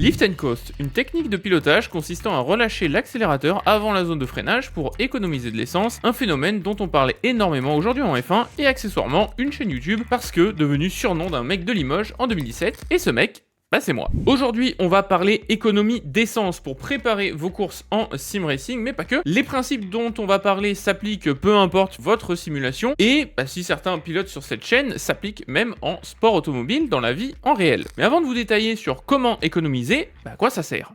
Lift and Coast, une technique de pilotage consistant à relâcher l'accélérateur avant la zone de freinage pour économiser de l'essence, un phénomène dont on parlait énormément aujourd'hui en F1 et accessoirement une chaîne YouTube parce que devenu surnom d'un mec de Limoges en 2017, et ce mec, c'est moi. Aujourd'hui, on va parler économie d'essence pour préparer vos courses en sim racing, mais pas que. Les principes dont on va parler s'appliquent peu importe votre simulation, et si certains pilotes sur cette chaîne s'appliquent même en sport automobile dans la vie en réel. Mais avant de vous détailler sur comment économiser, à quoi ça sert ?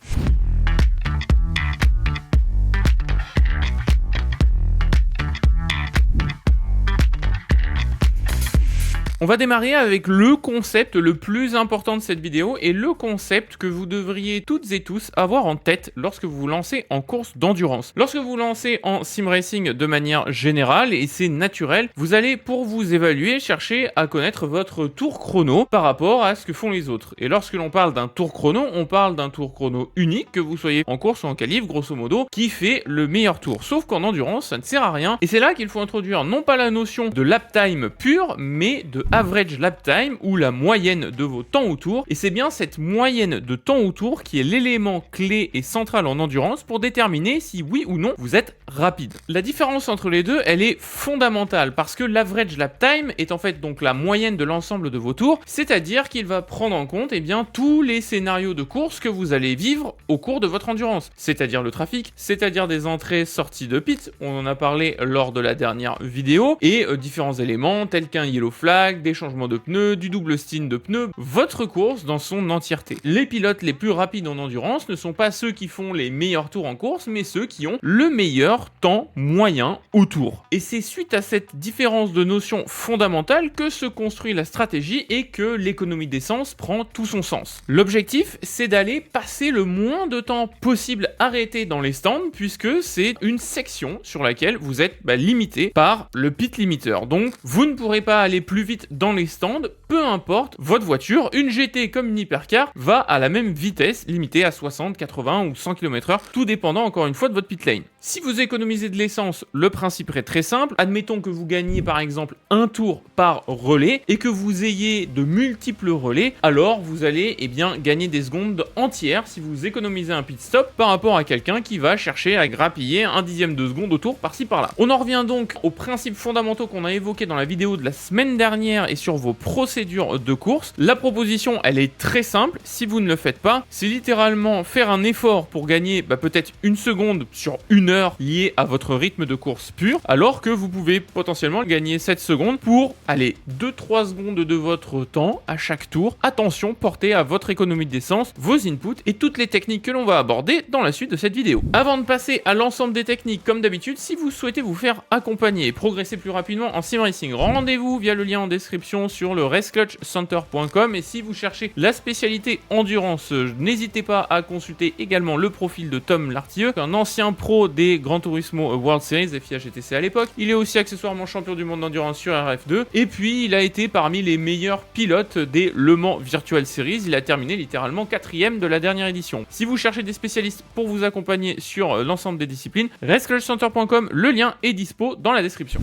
On va démarrer avec le concept le plus important de cette vidéo et le concept que vous devriez toutes et tous avoir en tête lorsque vous vous lancez en course d'endurance. Lorsque vous vous lancez en sim racing de manière générale, et c'est naturel, vous allez pour vous évaluer chercher à connaître votre tour chrono par rapport à ce que font les autres. Et lorsque l'on parle d'un tour chrono, on parle d'un tour chrono unique, que vous soyez en course ou en qualif, grosso modo, qui fait le meilleur tour. Sauf qu'en endurance, ça ne sert à rien. Et c'est là qu'il faut introduire non pas la notion de lap time pure, mais de average lap time, ou la moyenne de vos temps au tour, et c'est bien cette moyenne de temps au tour qui est l'élément clé et central en endurance pour déterminer si oui ou non vous êtes rapide. La différence entre les deux, elle est fondamentale, parce que l'average lap time est en fait donc la moyenne de l'ensemble de vos tours, c'est-à-dire qu'il va prendre en compte tous les scénarios de course que vous allez vivre au cours de votre endurance, c'est-à-dire le trafic, c'est-à-dire des entrées sorties de pit, on en a parlé lors de la dernière vidéo, et différents éléments tels qu'un yellow flag, des changements de pneus, du double stint de pneus, votre course dans son entièreté. Les pilotes les plus rapides en endurance ne sont pas ceux qui font les meilleurs tours en course, mais ceux qui ont le meilleur temps moyen au tour. Et c'est suite à cette différence de notion fondamentale que se construit la stratégie et que l'économie d'essence prend tout son sens. L'objectif, c'est d'aller passer le moins de temps possible arrêté dans les stands, puisque c'est une section sur laquelle vous êtes limité par le pit limiter. Donc, vous ne pourrez pas aller plus vite dans les stands, peu importe votre voiture, une GT comme une hypercar va à la même vitesse, limitée à 60, 80 ou 100 km/h, tout dépendant encore une fois de votre pit lane. Si vous économisez de l'essence, le principe est très simple. Admettons que vous gagnez par exemple un tour par relais et que vous ayez de multiples relais, alors vous allez gagner des secondes entières si vous économisez un pit stop par rapport à quelqu'un qui va chercher à grappiller un dixième de seconde au tour par-ci par-là. On en revient donc aux principes fondamentaux qu'on a évoqués dans la vidéo de la semaine dernière et sur vos procédures de course. La proposition, elle est très simple. Si vous ne le faites pas, c'est littéralement faire un effort pour gagner peut-être une seconde sur une heure liée à votre rythme de course pur, alors que vous pouvez potentiellement gagner 7 secondes pour, 2-3 secondes de votre temps à chaque tour. Attention, portez à votre économie d'essence, vos inputs et toutes les techniques que l'on va aborder dans la suite de cette vidéo. Avant de passer à l'ensemble des techniques, comme d'habitude, si vous souhaitez vous faire accompagner et progresser plus rapidement en sim racing, rendez-vous via le lien en description sur le raceclutchcenter.com, et si vous cherchez la spécialité endurance, n'hésitez pas à consulter également le profil de Tom Lartilleux, un ancien pro des Gran Turismo World Series FIA GTC à l'époque. Il est aussi accessoirement champion du monde d'endurance sur RF2, et puis il a été parmi les meilleurs pilotes des Le Mans Virtual Series. Il a terminé littéralement 4ème de la dernière édition. Si vous cherchez des spécialistes pour vous accompagner sur l'ensemble des disciplines, raceclutchcenter.com, le lien est dispo dans la description.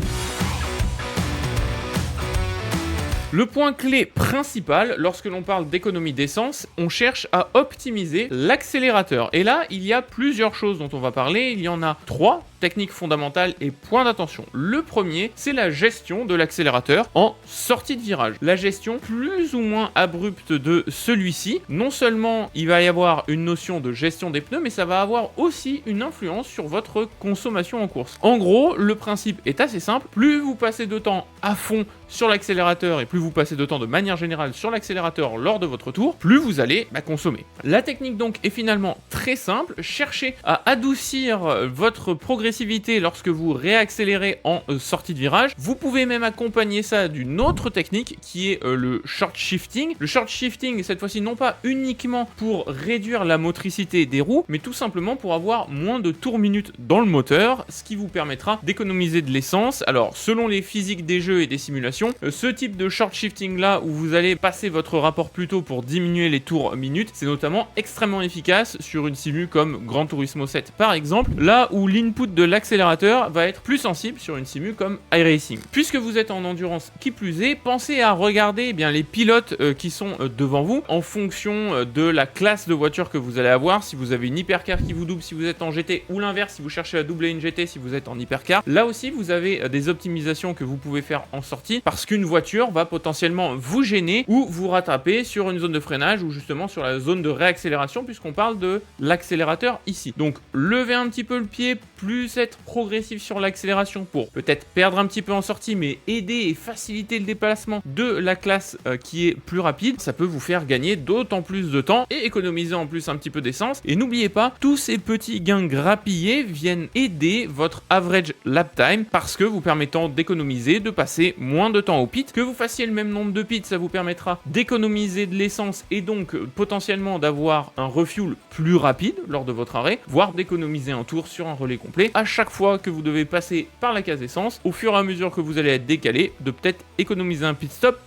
Le point clé principal, lorsque l'on parle d'économie d'essence, on cherche à optimiser l'accélérateur. Et là, il y a plusieurs choses dont on va parler. Il y en a 3 techniques fondamentales et points d'attention. Le premier, c'est la gestion de l'accélérateur en sortie de virage. La gestion plus ou moins abrupte de celui-ci. Non seulement il va y avoir une notion de gestion des pneus, mais ça va avoir aussi une influence sur votre consommation en course. En gros, le principe est assez simple. Plus vous passez de temps à fond sur l'accélérateur et plus vous passez de temps de manière générale sur l'accélérateur lors de votre tour, plus vous allez consommer. La technique donc est finalement très simple. Cherchez à adoucir votre progressivité lorsque vous réaccélérez en sortie de virage. Vous pouvez même accompagner ça d'une autre technique qui est le short shifting. Le short shifting, cette fois-ci, non pas uniquement pour réduire la motricité des roues, mais tout simplement pour avoir moins de tours minutes dans le moteur, ce qui vous permettra d'économiser de l'essence. Alors, selon les physiques des jeux et des simulations, ce type de short shifting là où vous allez passer votre rapport plus tôt pour diminuer les tours minutes, c'est notamment extrêmement efficace sur une simu comme Gran Turismo 7 par exemple, là où l'input de l'accélérateur va être plus sensible sur une simu comme iRacing. Puisque vous êtes en endurance qui plus est, pensez à regarder les pilotes qui sont devant vous en fonction de la classe de voiture que vous allez avoir. Si vous avez une hypercar qui vous double si vous êtes en GT, ou l'inverse si vous cherchez à doubler une GT si vous êtes en hypercar, là aussi vous avez des optimisations que vous pouvez faire en sortie parce qu'une voiture va potentiellement vous gêner ou vous rattraper sur une zone de freinage ou justement sur la zone de réaccélération puisqu'on parle de l'accélérateur ici. Donc levez un petit peu le pied, plus être progressif sur l'accélération pour peut-être perdre un petit peu en sortie mais aider et faciliter le déplacement de la classe qui est plus rapide, ça peut vous faire gagner d'autant plus de temps et économiser en plus un petit peu d'essence. Et n'oubliez pas, tous ces petits gains grappillés viennent aider votre average lap time parce que vous permettant d'économiser, de passer moins de temps au pit. Que vous fassiez le même nombre de pits, ça vous permettra d'économiser de l'essence et donc potentiellement d'avoir un refuel plus rapide lors de votre arrêt, voire d'économiser un tour sur un relais complet à chaque fois que vous devez passer par la case essence. Au fur et à mesure que vous allez être décalé, de peut-être économiser un pit stop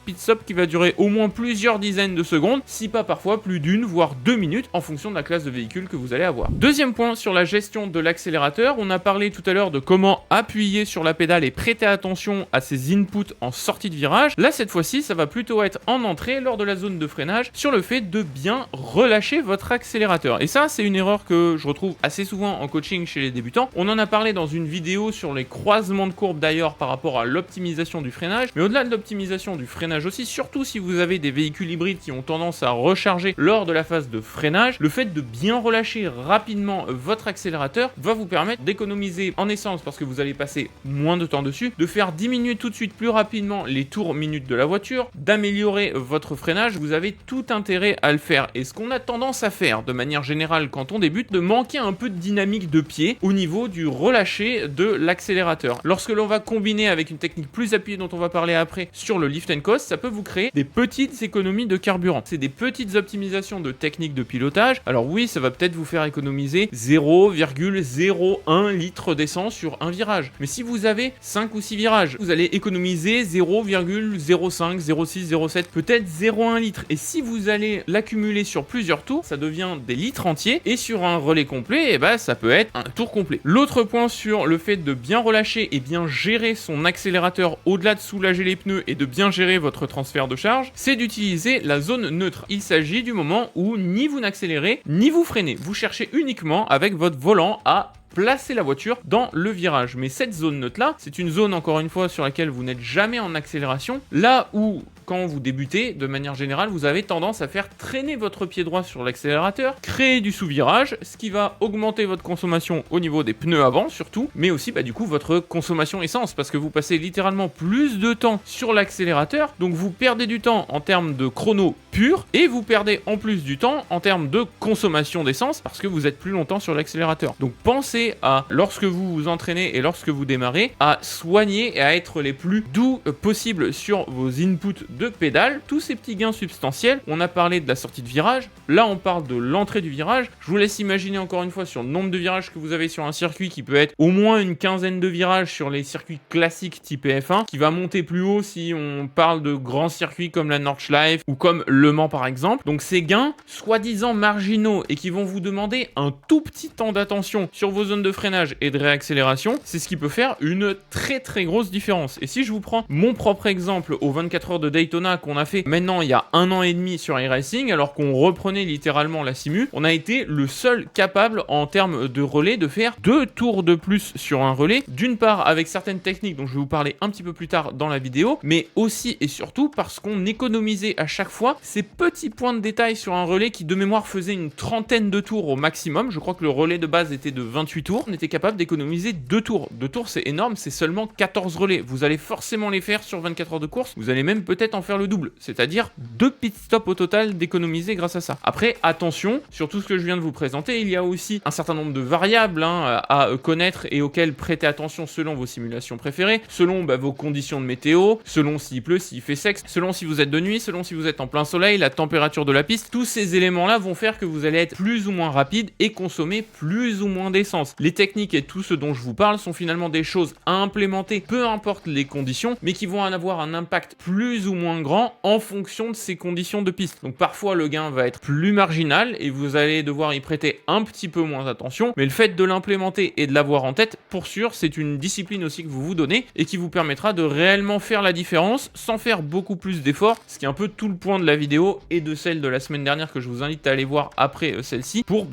qui va durer au moins plusieurs dizaines de secondes, si pas parfois plus d'une voire 2 minutes en fonction de la classe de véhicule que vous allez avoir. Deuxième point sur la gestion de l'accélérateur, on a parlé tout à l'heure de comment appuyer sur la pédale et prêter attention à ses inputs en sortie de virage. Là cette fois-ci ça va plutôt être en entrée lors de la zone de freinage sur le fait de bien relâcher votre accélérateur. Et ça c'est une erreur que je retrouve assez souvent en coaching chez les débutants. On en a parlé dans une vidéo sur les croisements de courbes d'ailleurs par rapport à l'optimisation du freinage, mais au-delà de l'optimisation du freinage aussi, surtout si vous avez des véhicules hybrides qui ont tendance à recharger lors de la phase de freinage, le fait de bien relâcher rapidement votre accélérateur va vous permettre d'économiser en essence parce que vous allez passer moins de temps dessus, de faire diminuer tout de suite plus rapidement les tours minutes de la voiture, d'améliorer votre freinage. Vous avez tout intérêt à le faire. Et ce qu'on a tendance à faire de manière générale quand on débute, de manquer un peu de dynamique de pied au niveau du relâcher de l'accélérateur. Lorsque l'on va combiner avec une technique plus appuyée dont on va parler après sur le lift and coast, ça peut vous créer des petites économies de carburant. C'est des petites optimisations de techniques de pilotage. Alors oui, ça va peut-être vous faire économiser 0,01 litre d'essence sur un virage. Mais si vous avez 5 ou 6 virages, vous allez économiser 0,05, 0,6, 0,7, peut-être 0,1 litre. Et si vous allez l'accumuler sur plusieurs tours, ça devient des litres entiers. Et sur un relais complet, ça peut être un tour complet. L'autre point sur le fait de bien relâcher et bien gérer son accélérateur au-delà de soulager les pneus et de bien gérer votre transfert de charge, c'est d'utiliser la zone neutre. Il s'agit du moment où ni vous n'accélérez, ni vous freinez. Vous cherchez uniquement avec votre volant à placer la voiture dans le virage. Mais cette zone neutre là, c'est une zone encore une fois sur laquelle vous n'êtes jamais en accélération, là où quand vous débutez, de manière générale, vous avez tendance à faire traîner votre pied droit sur l'accélérateur, créer du sous-virage, ce qui va augmenter votre consommation au niveau des pneus avant surtout, mais aussi du coup votre consommation essence, parce que vous passez littéralement plus de temps sur l'accélérateur, donc vous perdez du temps en termes de chrono pur, et vous perdez en plus du temps en termes de consommation d'essence, parce que vous êtes plus longtemps sur l'accélérateur. Donc pensez à, lorsque vous vous entraînez et lorsque vous démarrez, à soigner et à être les plus doux possible sur vos inputs de pédale, tous ces petits gains substantiels. On a parlé de la sortie de virage, là on parle de l'entrée du virage. Je vous laisse imaginer encore une fois sur le nombre de virages que vous avez sur un circuit qui peut être au moins une quinzaine de virages sur les circuits classiques type F1, qui va monter plus haut si on parle de grands circuits comme la Nordschleife ou comme Le Mans par exemple. Donc ces gains soi-disant marginaux et qui vont vous demander un tout petit temps d'attention sur vos zones de freinage et de réaccélération, c'est ce qui peut faire une très très grosse différence. Et si je vous prends mon propre exemple aux 24 heures de Daytona qu'on a fait maintenant il y a 1 an et demi sur iRacing, alors qu'on reprenait littéralement la simu, on a été le seul capable en termes de relais de faire 2 tours de plus sur un relais, d'une part avec certaines techniques dont je vais vous parler un petit peu plus tard dans la vidéo, mais aussi et surtout parce qu'on économisait à chaque fois ces petits points de détail sur un relais qui de mémoire faisait une trentaine de tours au maximum. Je crois que le relais de base était de 28 tours, on était capable d'économiser 2 tours. 2 tours c'est énorme, c'est seulement 14 relais. Vous allez forcément les faire sur 24 heures de course, vous allez même peut-être en faire le double, c'est-à-dire 2 pit stops au total d'économiser grâce à ça. Après attention, sur tout ce que je viens de vous présenter, il y a aussi un certain nombre de variables à connaître et auxquelles prêter attention selon vos simulations préférées, selon vos conditions de météo, selon s'il pleut, s'il fait sec, selon si vous êtes de nuit, selon si vous êtes en plein soleil, la température de la piste. Tous ces éléments là vont faire que vous allez être plus ou moins rapide et consommer plus ou moins d'essence. Les techniques et tout ce dont je vous parle sont finalement des choses à implémenter peu importe les conditions, mais qui vont en avoir un impact plus ou moins grand en fonction de ces conditions de piste. Donc parfois le gain va être plus marginal et vous allez devoir y prêter un petit peu moins attention, mais le fait de l'implémenter et de l'avoir en tête, pour sûr, c'est une discipline aussi que vous vous donnez et qui vous permettra de réellement faire la différence sans faire beaucoup plus d'efforts, ce qui est un peu tout le point de la vidéo et de celle de la semaine dernière que je vous invite à aller voir après celle-ci pour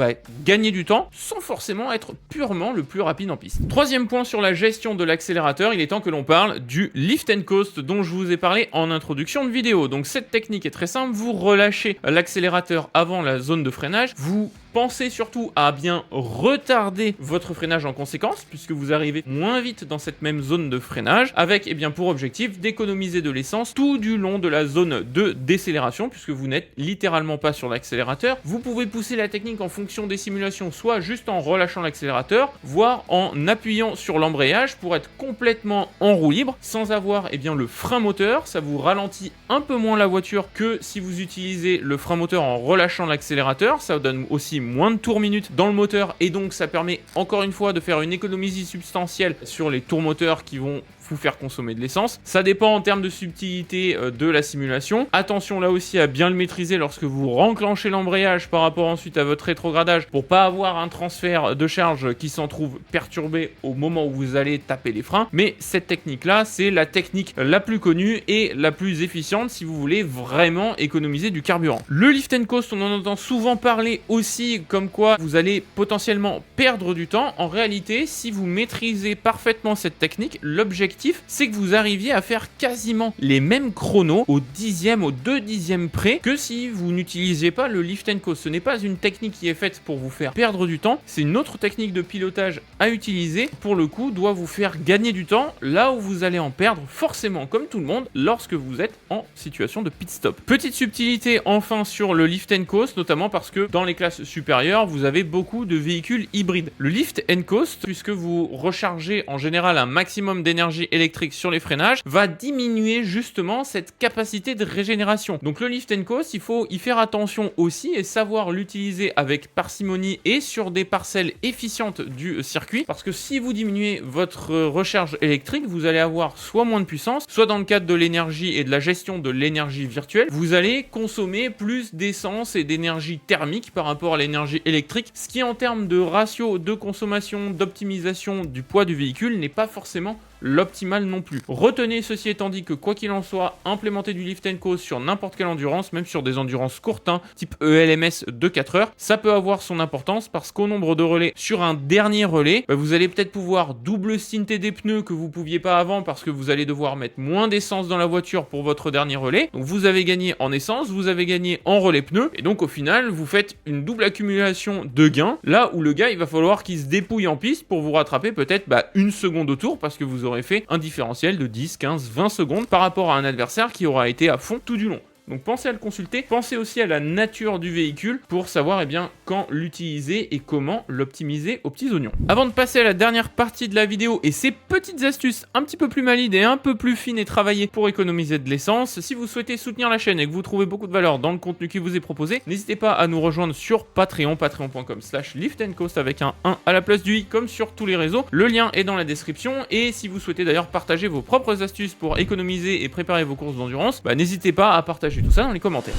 gagner du temps sans forcément être purement le plus rapide en piste. Troisième point sur la gestion de l'accélérateur, il est temps que l'on parle du lift and coast dont je vous ai parlé en introduction de vidéo. Donc cette technique est très simple, vous relâchez l'accélérateur avant la zone de freinage, vous pensez surtout à bien retarder votre freinage en conséquence, puisque vous arrivez moins vite dans cette même zone de freinage, avec pour objectif d'économiser de l'essence tout du long de la zone de décélération, puisque vous n'êtes littéralement pas sur l'accélérateur. Vous pouvez pousser la technique en fonction des simulations, soit juste en relâchant l'accélérateur, voire en appuyant sur l'embrayage pour être complètement en roue libre, sans avoir le frein moteur. Ça vous ralentit un peu moins la voiture que si vous utilisez le frein moteur en relâchant l'accélérateur. Ça vous donne aussi moins de tours minutes dans le moteur et donc ça permet encore une fois de faire une économie substantielle sur les tours moteurs qui vont vous faire consommer de l'essence. Ça dépend en termes de subtilité de la simulation. Attention là aussi à bien le maîtriser lorsque vous renclenchez l'embrayage par rapport ensuite à votre rétrogradage pour pas avoir un transfert de charge qui s'en trouve perturbé au moment où vous allez taper les freins. Mais cette technique là, c'est la technique la plus connue et la plus efficiente si vous voulez vraiment économiser du carburant. Le lift and coast, on en entend souvent parler aussi comme quoi vous allez potentiellement perdre du temps. En réalité, si vous maîtrisez parfaitement cette technique, l'objectif c'est que vous arriviez à faire quasiment les mêmes chronos au 10e, au 2/10e près que si vous n'utilisiez pas le lift and coast. Ce n'est pas une technique qui est faite pour vous faire perdre du temps, c'est une autre technique de pilotage à utiliser. Pour le coup, doit vous faire gagner du temps là où vous allez en perdre forcément comme tout le monde lorsque vous êtes en situation de pit stop. Petite subtilité enfin sur le lift and coast, notamment parce que dans les classes supérieures, vous avez beaucoup de véhicules hybrides. Le lift and coast, puisque vous rechargez en général un maximum d'énergie électrique sur les freinages, va diminuer justement cette capacité de régénération. Donc le lift and coast, il faut y faire attention aussi et savoir l'utiliser avec parcimonie et sur des parcelles efficientes du circuit, parce que si vous diminuez votre recharge électrique, vous allez avoir soit moins de puissance, soit dans le cadre de l'énergie et de la gestion de l'énergie virtuelle, vous allez consommer plus d'essence et d'énergie thermique par rapport à l'énergie électrique, ce qui en termes de ratio de consommation, d'optimisation du poids du véhicule n'est pas forcément l'optimal non plus. Retenez ceci étant dit que quoi qu'il en soit, implémenter du lift and coast sur n'importe quelle endurance, même sur des endurances courtes, type ELMS de 4 heures, ça peut avoir son importance parce qu'au nombre de relais, sur un dernier relais, vous allez peut-être pouvoir double stinter des pneus que vous pouviez pas avant parce que vous allez devoir mettre moins d'essence dans la voiture pour votre dernier relais. Donc vous avez gagné en essence, vous avez gagné en relais pneus et donc au final, vous faites une double accumulation de gains, là où le gars, il va falloir qu'il se dépouille en piste pour vous rattraper peut-être une seconde au tour parce que vous aurait fait un différentiel de 10, 15, 20 secondes par rapport à un adversaire qui aura été à fond tout du long. Donc pensez à le consulter, pensez aussi à la nature du véhicule pour savoir quand l'utiliser et comment l'optimiser aux petits oignons. Avant de passer à la dernière partie de la vidéo et ces petites astuces un petit peu plus malides et un peu plus fines et travaillées pour économiser de l'essence, si vous souhaitez soutenir la chaîne et que vous trouvez beaucoup de valeur dans le contenu qui vous est proposé, n'hésitez pas à nous rejoindre sur Patreon, patreon.com/liftandcoast avec un 1 à la place du i comme sur tous les réseaux. Le lien est dans la description et si vous souhaitez d'ailleurs partager vos propres astuces pour économiser et préparer vos courses d'endurance, n'hésitez pas à partager tout ça dans les commentaires.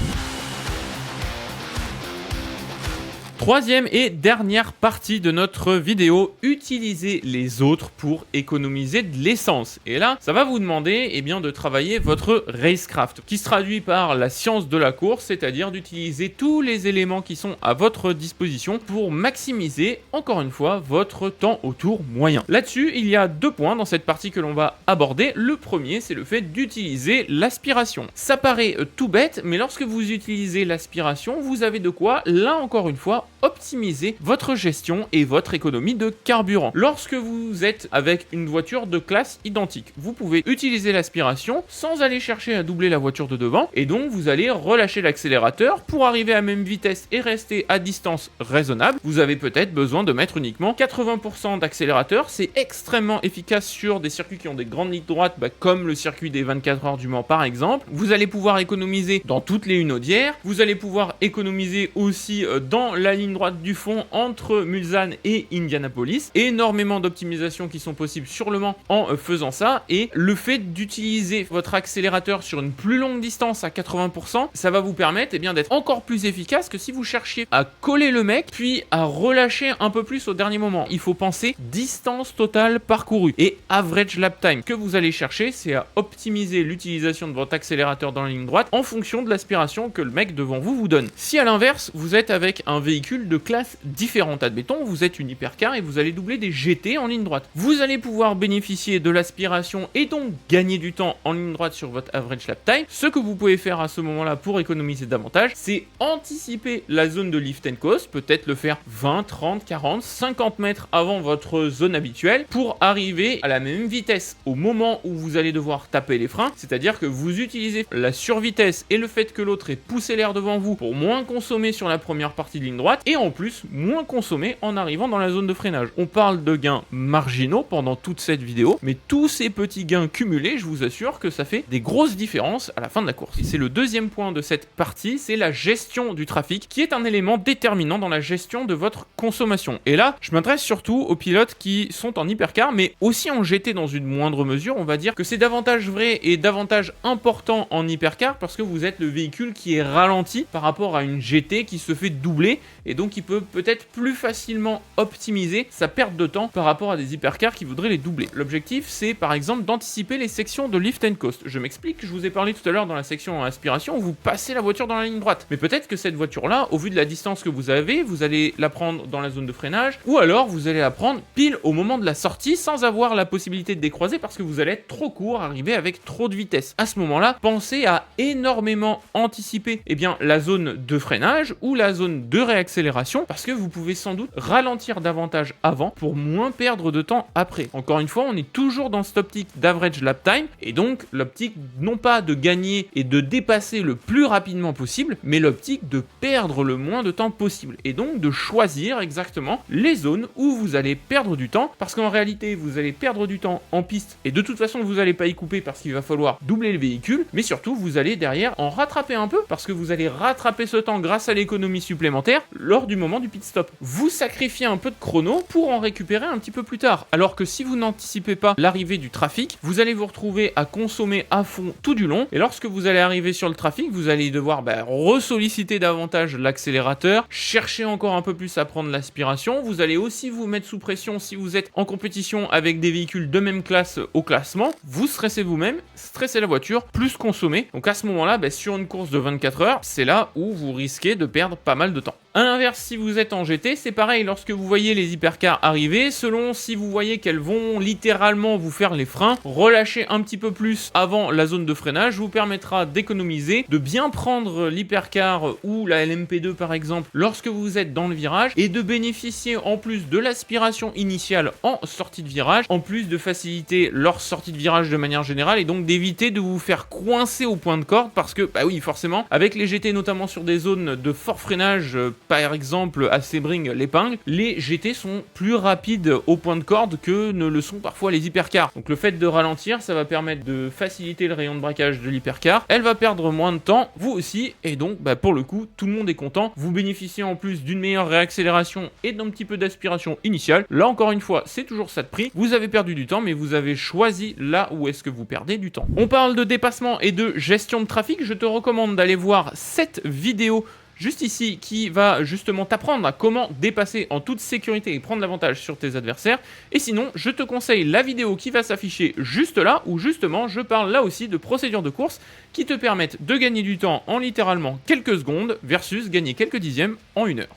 Troisième et dernière partie de notre vidéo, utiliser les autres pour économiser de l'essence. Et là, ça va vous demander de travailler votre racecraft, qui se traduit par la science de la course, c'est-à-dire d'utiliser tous les éléments qui sont à votre disposition pour maximiser, encore une fois, votre temps au tour moyen. Là-dessus, il y a 2 points dans cette partie que l'on va aborder. Le premier, c'est le fait d'utiliser l'aspiration. Ça paraît tout bête, mais lorsque vous utilisez l'aspiration, vous avez de quoi, là encore une fois, optimiser votre gestion et votre économie de carburant. Lorsque vous êtes avec une voiture de classe identique, vous pouvez utiliser l'aspiration sans aller chercher à doubler la voiture de devant et donc vous allez relâcher l'accélérateur pour arriver à même vitesse et rester à distance raisonnable. Vous avez peut-être besoin de mettre uniquement 80% d'accélérateur. C'est extrêmement efficace sur des circuits qui ont des grandes lignes droites comme le circuit des 24 heures du Mans par exemple. Vous allez pouvoir économiser dans toutes les hunaudières. Vous allez pouvoir économiser aussi dans la ligne ligne droite du fond entre Mulsanne et Indianapolis. Énormément d'optimisations qui sont possibles sur le Mans en faisant ça, et le fait d'utiliser votre accélérateur sur une plus longue distance à 80%, ça va vous permettre bien d'être encore plus efficace que si vous cherchiez à coller le mec puis à relâcher un peu plus au dernier moment. Il faut penser distance totale parcourue et average lap time. Ce que vous allez chercher, c'est à optimiser l'utilisation de votre accélérateur dans la ligne droite en fonction de l'aspiration que le mec devant vous donne. Si à l'inverse, vous êtes avec un véhicule de classe différente, admettons, vous êtes une hypercar et vous allez doubler des GT en ligne droite, vous allez pouvoir bénéficier de l'aspiration et donc gagner du temps en ligne droite sur votre average lap time. Ce que vous pouvez faire à ce moment-là pour économiser davantage, c'est anticiper la zone de lift and coast, peut-être le faire 20, 30, 40, 50 mètres avant votre zone habituelle pour arriver à la même vitesse au moment où vous allez devoir taper les freins, c'est-à-dire que vous utilisez la survitesse et le fait que l'autre ait poussé l'air devant vous pour moins consommer sur la première partie de ligne droite et en plus moins consommer en arrivant dans la zone de freinage. On parle de gains marginaux pendant toute cette vidéo, mais tous ces petits gains cumulés, je vous assure que ça fait des grosses différences à la fin de la course. Et c'est le deuxième point de cette partie, c'est la gestion du trafic qui est un élément déterminant dans la gestion de votre consommation. Et là, je m'adresse surtout aux pilotes qui sont en hypercar, mais aussi en GT dans une moindre mesure. On va dire que c'est davantage vrai et davantage important en hypercar parce que vous êtes le véhicule qui est ralenti par rapport à une GT qui se fait doubler et donc il peut peut-être plus facilement optimiser sa perte de temps par rapport à des hypercars qui voudraient les doubler. L'objectif, c'est par exemple d'anticiper les sections de lift and coast. Je m'explique, je vous ai parlé tout à l'heure dans la section aspiration où vous passez la voiture dans la ligne droite. Mais peut-être que cette voiture-là, au vu de la distance que vous avez, vous allez la prendre dans la zone de freinage ou alors vous allez la prendre pile au moment de la sortie sans avoir la possibilité de décroiser parce que vous allez être trop court, arriver avec trop de vitesse. À ce moment-là, pensez à énormément anticiper la zone de freinage ou la zone de réaccélération parce que vous pouvez sans doute ralentir davantage avant pour moins perdre de temps après. Encore une fois, on est toujours dans cette optique d'average lap time et donc l'optique non pas de gagner et de dépasser le plus rapidement possible, mais l'optique de perdre le moins de temps possible et donc de choisir exactement les zones où vous allez perdre du temps parce qu'en réalité, vous allez perdre du temps en piste et de toute façon, vous n'allez pas y couper parce qu'il va falloir doubler le véhicule, mais surtout, vous allez derrière en rattraper un peu parce que vous allez rattraper ce temps grâce à l'économie supplémentaire lors du moment du pit stop. Vous sacrifiez un peu de chrono pour en récupérer un petit peu plus tard. Alors que si vous n'anticipez pas l'arrivée du trafic, vous allez vous retrouver à consommer à fond tout du long et lorsque vous allez arriver sur le trafic, vous allez devoir ressolliciter davantage l'accélérateur, chercher encore un peu plus à prendre l'aspiration. Vous allez aussi vous mettre sous pression si vous êtes en compétition avec des véhicules de même classe au classement. Vous stressez vous-même, stressez la voiture, plus consommer. Donc à ce moment-là, sur une course de 24 heures, c'est là où vous risquez de perdre pas mal de temps. A l'inverse, si vous êtes en GT, c'est pareil, lorsque vous voyez les hypercars arriver, selon si vous voyez qu'elles vont littéralement vous faire les freins, relâcher un petit peu plus avant la zone de freinage vous permettra d'économiser, de bien prendre l'hypercar ou la LMP2 par exemple, lorsque vous êtes dans le virage, et de bénéficier en plus de l'aspiration initiale en sortie de virage, en plus de faciliter leur sortie de virage de manière générale, et donc d'éviter de vous faire coincer au point de corde, parce que, oui, forcément, avec les GT, notamment sur des zones de fort freinage, par exemple à Sebring, l'épingle, les GT sont plus rapides au point de corde que ne le sont parfois les hypercars. Donc le fait de ralentir, ça va permettre de faciliter le rayon de braquage de l'hypercar, elle va perdre moins de temps, vous aussi, et donc pour le coup, tout le monde est content, vous bénéficiez en plus d'une meilleure réaccélération et d'un petit peu d'aspiration initiale. Là encore une fois, c'est toujours ça de prix, vous avez perdu du temps, mais vous avez choisi là où est-ce que vous perdez du temps. On parle de dépassement et de gestion de trafic, je te recommande d'aller voir cette vidéo juste ici, qui va justement t'apprendre à comment dépasser en toute sécurité et prendre l'avantage sur tes adversaires. Et sinon, je te conseille la vidéo qui va s'afficher juste là, où justement je parle là aussi de procédures de course qui te permettent de gagner du temps en littéralement quelques secondes versus gagner quelques dixièmes en 1 heure.